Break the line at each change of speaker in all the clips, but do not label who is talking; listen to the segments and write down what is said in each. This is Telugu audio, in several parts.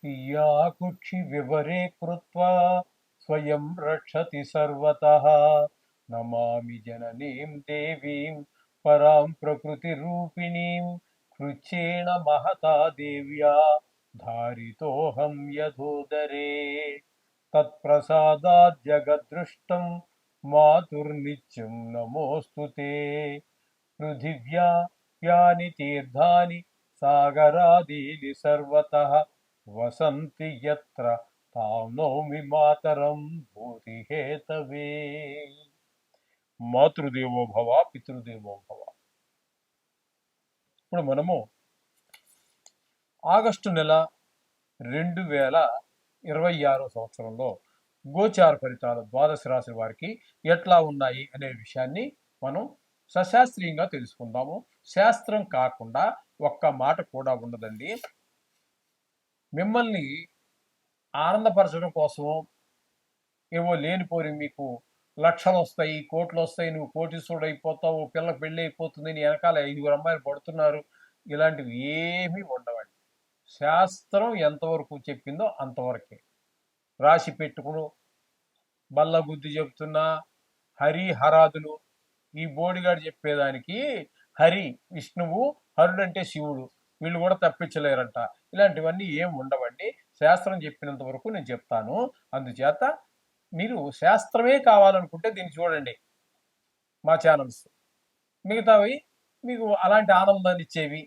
या कुक्षि विवरे कृत्वा स्वयं रक्षति सर्वतः। नमामि जननीं देवीं परां प्रकृतिरूपिणीं कृच्छ्रेण महता देव्या धारितोऽहं यथोदरे। तत्प्रसादात् जगद्दृष्टं मातुर्नित्यं नमोऽस्तु ते। पृथिव्या यानि तीर्थानि सागरादीनि सर्वतः वसन्ति यत्र तां नौमि मातरं भूतिहेतवे। మాతృదేవో భవ పితృదేవో భవ. ఇప్పుడు మనము ఆగస్టు నెల 2026 సంవత్సరంలో గోచార ఫలితాలు ద్వాదశ రాశి వారికి ఎట్లా ఉన్నాయి అనే విషయాన్ని మనం సశాస్త్రీయంగా తెలుసుకుందాము. శాస్త్రం కాకుండా ఒక్క మాట కూడా ఉండదండి. మిమ్మల్ని ఆనందపరచడం కోసము ఏవో లేనిపోని మీకు లక్షలు వస్తాయి, కోట్లు వస్తాయి, నువ్వు కోటీశ్వరుడు అయిపోతావు, పిల్లకి పెళ్ళి అయిపోతుంది, నీ వెనకాల 5 అమ్మాయిలు పడుతున్నారు, ఇలాంటివి ఏమీ ఉండవండి. శాస్త్రం ఎంతవరకు చెప్పిందో అంతవరకే. రాసి పెట్టుకును బల్ల బుద్ధి చెప్తున్నా హరి హరాదులు, ఈ బోడిగాడు చెప్పేదానికి హరి విష్ణువు, హరుడు అంటే శివుడు, వీళ్ళు కూడా తప్పించలేరంట. ఇలాంటివన్నీ ఏం ఉండవండి. శాస్త్రం చెప్పినంత వరకు నేను చెప్తాను. అందుచేత మీరు శాస్త్రమే కావాలనుకుంటే దీన్ని చూడండి, మా ఛానల్స్. మిగతావి మీకు అలాంటి ఆనందాన్ని ఇచ్చేవి,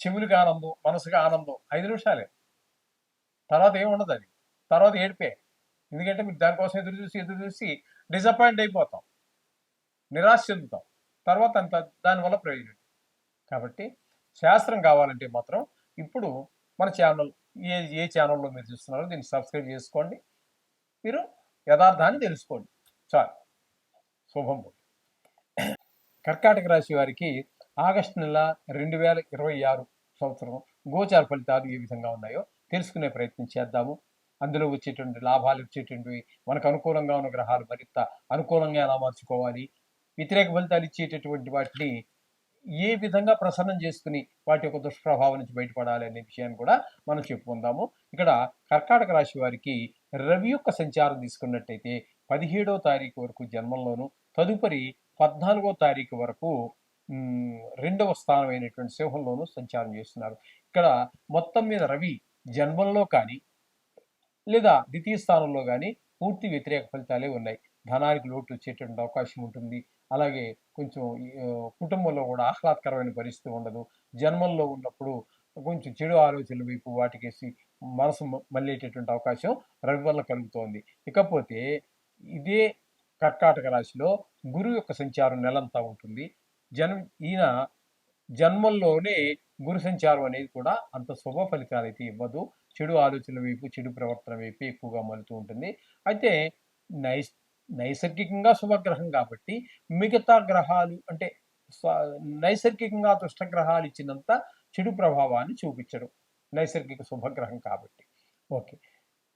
చెవులకి ఆనందం, మనసుకి ఆనందం 5 నిమిషాలే, తర్వాత ఏముండదు. అది తర్వాత ఏడిపే. ఎందుకంటే మీరు దానికోసం ఎదురు చూసి డిసప్పాయింట్ అయిపోతాం, నిరాశ చెందుతాం, తర్వాత అంత దానివల్ల ప్రయోజనం. కాబట్టి శాస్త్రం కావాలంటే మాత్రం ఇప్పుడు మన ఛానల్ ఏ ఛానల్లో మీరు చూస్తున్నారో దీన్ని సబ్స్క్రైబ్ చేసుకోండి. మీరు యథార్థాన్ని తెలుసుకోండి చాలు. శుభం. కర్కాటక రాశి వారికి ఆగస్టు నెల 2026 సంవత్సరం గోచార ఫలితాలు ఏ విధంగా ఉన్నాయో తెలుసుకునే ప్రయత్నం చేద్దాము. అందులో వచ్చేటువంటి లాభాలు, వచ్చేటువంటివి, మనకు అనుకూలంగా ఉన్న గ్రహాలు మరింత అనుకూలంగా ఎలా మార్చుకోవాలి, వ్యతిరేక ఫలితాలు ఇచ్చేటటువంటి వాటిని ఏ విధంగా ప్రసన్నం చేసుకుని వాటి యొక్క దుష్ప్రభావం నుంచి బయటపడాలి అనే విషయాన్ని కూడా మనం చెప్పుకుందాము. ఇక్కడ కర్కాటక రాశి వారికి రవి యొక్క సంచారం తీసుకున్నట్టయితే 17వ తారీఖు వరకు జన్మంలోను, తదుపరి 14వ తారీఖు వరకు 2వ స్థానం అయినటువంటి సింహంలోనూ సంచారం చేస్తున్నారు. ఇక్కడ మొత్తం మీద రవి జన్మంలో కానీ లేదా ద్వితీయ స్థానంలో కానీ పూర్తి వ్యతిరేక ఫలితాలే ఉన్నాయి. ధనానికి లోటు వచ్చేటువంటి అవకాశం ఉంటుంది. అలాగే కొంచెం కుటుంబంలో కూడా ఆహ్లాదకరమైన పరిస్థితి ఉండదు. జన్మంలో ఉన్నప్పుడు కొంచెం చెడు ఆలోచనల వైపు వాటికేసి మనసు మళ్ళేటటువంటి అవకాశం రవి వల్ల కలుగుతోంది. ఇకపోతే ఇదే కర్కాటక రాశిలో గురువు యొక్క సంచారం నెలంతా ఉంటుంది. ఈయన జన్మంలోనే గురు సంచారం అనేది కూడా అంత శుభ ఫలితాలు అయితే ఇవ్వదు. చెడు ఆలోచనల వైపు, చెడు ప్రవర్తన వైపు ఎక్కువగా మలుతూ ఉంటుంది. అయితే నైసర్గికంగా శుభగ్రహం కాబట్టి మిగతా గ్రహాలు అంటే నైసర్గికంగా దుష్టగ్రహాలు ఇచ్చినంత చెడు ప్రభావాన్ని చూపించడం నైసర్గిక శుభగ్రహం కాబట్టి. ఓకే,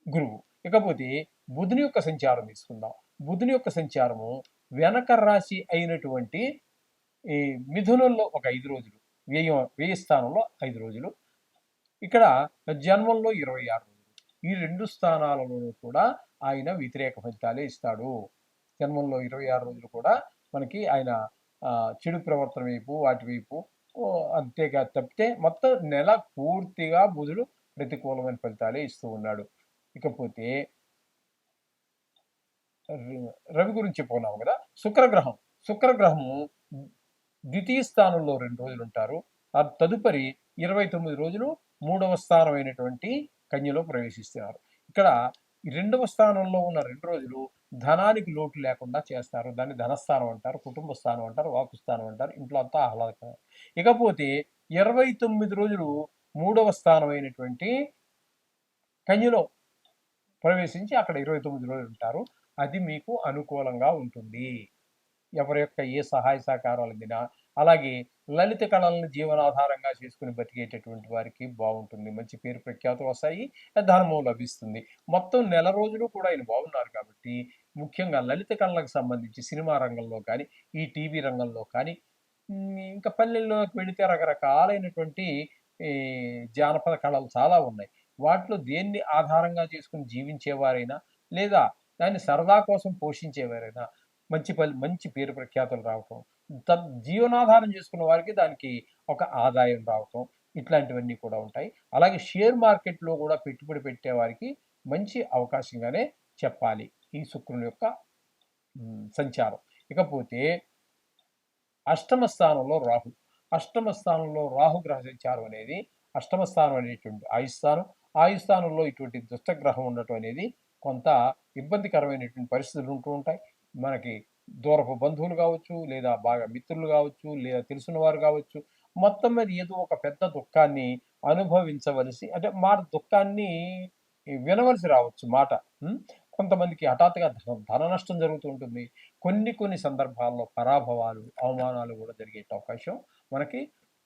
గురువు. ఇకపోతే బుధుని యొక్క సంచారం తీసుకుందాం. బుధుని యొక్క సంచారము వెనక రాశి అయినటువంటి ఈ మిథునంలో ఒక 5 రోజులు, వ్యయ స్థానంలో 5 రోజులు, ఇక్కడ జన్మంలో 26 రోజులు. ఈ 2 స్థానాలలోనూ కూడా ఆయన వ్యతిరేక ఫలితాలే ఇస్తాడు. జన్మంలో 26 రోజులు కూడా మనకి ఆయన చెడు ప్రవర్తన వైపు, వాటి వైపు అంతేగా తప్పితే మొత్తం నెల పూర్తిగా బుధుడు ప్రతికూలమైన ఫలితాలే ఇస్తూ ఉన్నాడు. ఇకపోతే రవి గురించి చెప్పుకున్నాము కదా. శుక్రగ్రహము ద్వితీయ స్థానంలో 2 రోజులు ఉంటారు. తదుపరి 29 రోజులు 3వ స్థానం అయినటువంటి కన్యలో ప్రవేశిస్తున్నారు. ఇక్కడ 2వ స్థానంలో ఉన్న 2 రోజులు ధనానికి లోటు లేకుండా చేస్తారు. దాన్ని ధనస్థానం అంటారు, కుటుంబ స్థానం అంటారు, వాకు స్థానం అంటారు. ఇంట్లో అంతా ఆహ్లాదకరం. ఇకపోతే 29 రోజులు 3వ స్థానం అయినటువంటి కన్యలో ప్రవేశించి అక్కడ 29 రోజులు ఉంటారు. అది మీకు అనుకూలంగా ఉంటుంది. ఎవరి యొక్క ఏ సహాయ సహకారాలు అందినా, అలాగే లలిత కళలను జీవనాధారంగా చేసుకుని బతికేటటువంటి వారికి బాగుంటుంది. మంచి పేరు ప్రఖ్యాతులు వస్తాయి, ధర్మం లభిస్తుంది. మొత్తం నెల రోజులు కూడా ఆయన బాగున్నారు కాబట్టి ముఖ్యంగా లలిత కళలకు సంబంధించి సినిమా రంగంలో కానీ, ఈ టీవీ రంగంలో కానీ, ఇంకా పల్లెల్లోకి వెళితే రకరకాలైనటువంటి జానపద కళలు చాలా ఉన్నాయి. వాటిలో దేన్ని ఆధారంగా చేసుకొని జీవించేవారైనా, లేదా దాన్ని సరదా కోసం పోషించేవారైనా మంచి పేరు ప్రఖ్యాతులు రావటం, జీవనాధారం చేసుకున్న వారికి దానికి ఒక ఆదాయం రావటం, ఇట్లాంటివన్నీ కూడా ఉంటాయి. అలాగే షేర్ మార్కెట్‌లో కూడా పెట్టుబడి పెట్టేవారికి మంచి అవకాశంగానే చెప్పాలి ఈ శుక్రుని యొక్క సంచారం. ఇకపోతే అష్టమ స్థానంలో రాహు. అష్టమ స్థానంలో రాహు గ్రహ సంచారం అనేది, అష్టమ స్థానం అనేటువంటి ఆయుస్థానం. ఆయుస్థానంలో ఇటువంటి దుష్టగ్రహం ఉండటం అనేది కొంత ఇబ్బందికరమైనటువంటి పరిస్థితులు ఉంటూ ఉంటాయి. మనకి దూరపు బంధువులు కావచ్చు, లేదా బాగా మిత్రులు కావచ్చు, లేదా తెలిసిన వారు కావచ్చు, మొత్తం మీద ఏదో ఒక పెద్ద దుఃఖాన్ని అనుభవించవలసి, అంటే మాట దుఃఖాన్ని వినవలసి రావచ్చు మాట. కొంతమందికి హఠాత్తుగా ధన నష్టం జరుగుతూ ఉంటుంది. కొన్ని సందర్భాల్లో పరాభవాలు, అవమానాలు కూడా జరిగే అవకాశం మనకి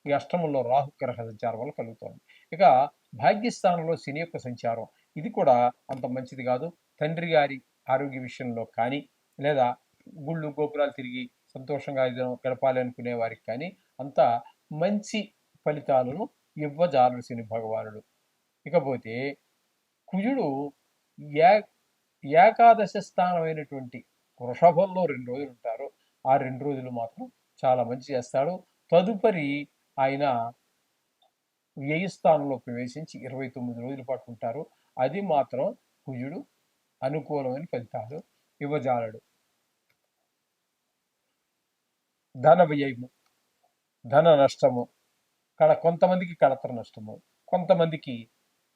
ఈ అష్టమంలో రాహు గ్రహ సంచారం వల్ల కలుగుతోంది. ఇక భాగ్యస్థానంలో శని యొక్క సంచారం, ఇది కూడా అంత మంచిది కాదు. తండ్రి గారి ఆరోగ్య విషయంలో కానీ, లేదా గుళ్ళు గోపురాలు తిరిగి సంతోషంగా గడపాలి అనుకునే వారికి కానీ అంత మంచి ఫలితాలను ఇవ్వజాలడు శని భగవానుడు. ఇకపోతే కుజుడు ఏకాదశ స్థానమైనటువంటి వృషభంలో 2 రోజులు ఉంటారు. ఆ 2 రోజులు మాత్రం చాలా మంచి చేస్తాడు. తదుపరి ఆయన వ్యయ స్థానంలో ప్రవేశించి 29 రోజుల పాటు ఉంటారు. అది మాత్రం కుజుడు అనుకూలమైన ఫలితాలు ఇవ్వజాలడు. ధన వ్యయము, ధన నష్టము, కొంతమందికి కళత్ర నష్టము, కొంతమందికి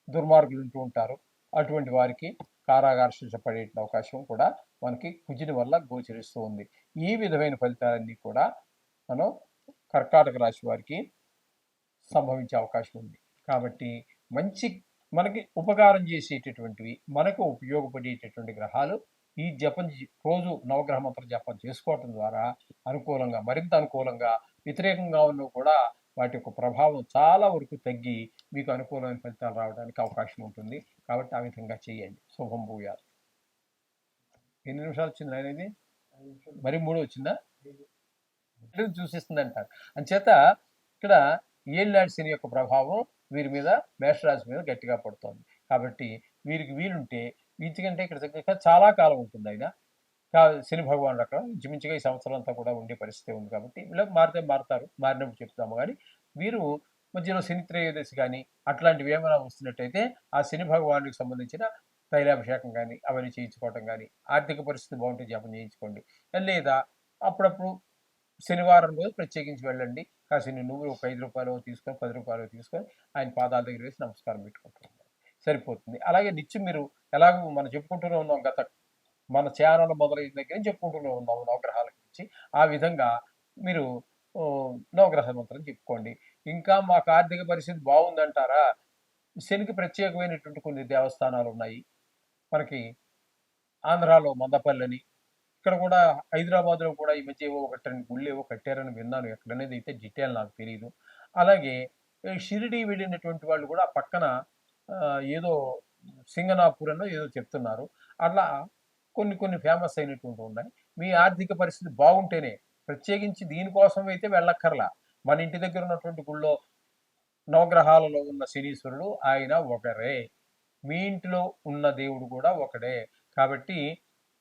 దుర్మార్గులు ఉంటూ ఉంటారు. అటువంటి వారికి కారాగార శిక్ష పడే అవకాశం కూడా మనకి కుజుని వల్ల గోచరిస్తూ ఉంది. ఈ విధమైన ఫలితాలన్నీ కూడా మనం కర్కాటక రాశి వారికి సంభవించే అవకాశం ఉంది. కాబట్టి మనకి ఉపకారం చేసేటటువంటివి, మనకు ఉపయోగపడేటటువంటి గ్రహాలు ఈ జపం రోజు నవగ్రహ మంత్ర జపం చేసుకోవటం ద్వారా మరింత అనుకూలంగా, వ్యతిరేకంగా ఉన్నవి కూడా వాటి యొక్క ప్రభావం చాలా వరకు తగ్గి మీకు అనుకూలమైన ఫలితాలు రావడానికి అవకాశం ఉంటుంది. కాబట్టి ఆ విధంగా చేయండి. శుభం భూయాలు. ఎన్ని నిమిషాలు వచ్చింది అనేది? మరి 3 వచ్చిందా? చూసిస్తుంది అంటారు. అంచేత ఇక్కడ ఏళ్ళనాటి శని యొక్క ప్రభావం వీరి మీద, మేషరాశి మీద గట్టిగా పడుతోంది. కాబట్టి వీరికి వీలుంటే వీటికంటే ఇక్కడ చాలా కాలం ఉంటుంది ఆయన శని భగవానుడు అక్కడ ఇంచుమించుగా ఈ సంవత్సరం అంతా కూడా ఉండే పరిస్థితి ఉంది. కాబట్టి ఇలా మారుతారు, మారినప్పుడు చెప్తాము. కానీ వీరు మధ్యలో శని త్రయోదశి కానీ అట్లాంటివి ఏమైనా వస్తున్నట్టయితే ఆ శని భగవానుడికి సంబంధించిన తైలాభిషేకం కానీ అవన్నీ చేయించుకోవటం కానీ, ఆర్థిక పరిస్థితి బాగుంటే జపం చేయించుకోండి. లేదా అప్పుడప్పుడు శనివారం రోజు ప్రత్యేకించి వెళ్ళండి. కాసిన నువ్వు ఒక 5 రూపాయలు తీసుకొని, 10 రూపాయలు తీసుకొని ఆయన పాదాల దగ్గర వేసి నమస్కారం పెట్టుకుంటున్నాం, సరిపోతుంది. అలాగే నిత్యం మీరు ఎలాగో మనం చెప్పుకుంటూనే ఉన్నాం, మన ఛానల్ మొదలైన దగ్గర చెప్పుకుంటూనే ఉన్నాము నవగ్రహాల గురించి. ఆ విధంగా మీరు నవగ్రహ మంత్రం చెప్పుకోండి. ఇంకా మాకు ఆర్థిక పరిస్థితి బాగుందంటారా, శనికి ప్రత్యేకమైనటువంటి కొన్ని దేవస్థానాలు ఉన్నాయి. మనకి ఆంధ్రాలో మందపల్లి, ఇక్కడ కూడా హైదరాబాద్లో కూడా ఈ మధ్య ఒకటి 2 గుళ్ళు ఏవో కట్టారని విన్నాను. ఎక్కడనేది అయితే డీటెయిల్ నాకు తెలియదు. అలాగే షిరిడి వెళ్ళినటువంటి వాళ్ళు కూడా పక్కన ఏదో సింగనాపూర్ అనో ఏదో చెప్తున్నారు. అట్లా కొన్ని ఫేమస్ అయినటువంటి ఉన్నాయి. మీ ఆర్థిక పరిస్థితి బాగుంటేనే, ప్రత్యేకించి దీనికోసం అయితే వెళ్ళక్కర్లా. మన ఇంటి దగ్గర ఉన్నటువంటి గుళ్ళో నవగ్రహాలలో ఉన్న శనీశ్వరుడు ఆయన ఒకరే, మీ ఇంటిలో ఉన్న దేవుడు కూడా ఒకడే. కాబట్టి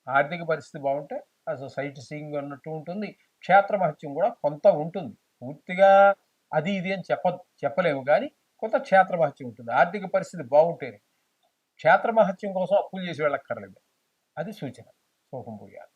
ఆర్థిక పరిస్థితి బాగుంటే అసలు సైట్ సీయింగ్ అన్నట్టు ఉంటుంది. క్షేత్ర మహత్యం కూడా కొంత ఉంటుంది. పూర్తిగా అది ఇది అని చెప్పలేము, కానీ కొంత క్షేత్ర మహత్యం ఉంటుంది. ఆర్థిక పరిస్థితి బాగుంటేనే. క్షేత్ర మహత్యం కోసం అప్పులు చేసి వెళ్ళక్కర్లేదు. అది సూచన. శుభం భూయాలు.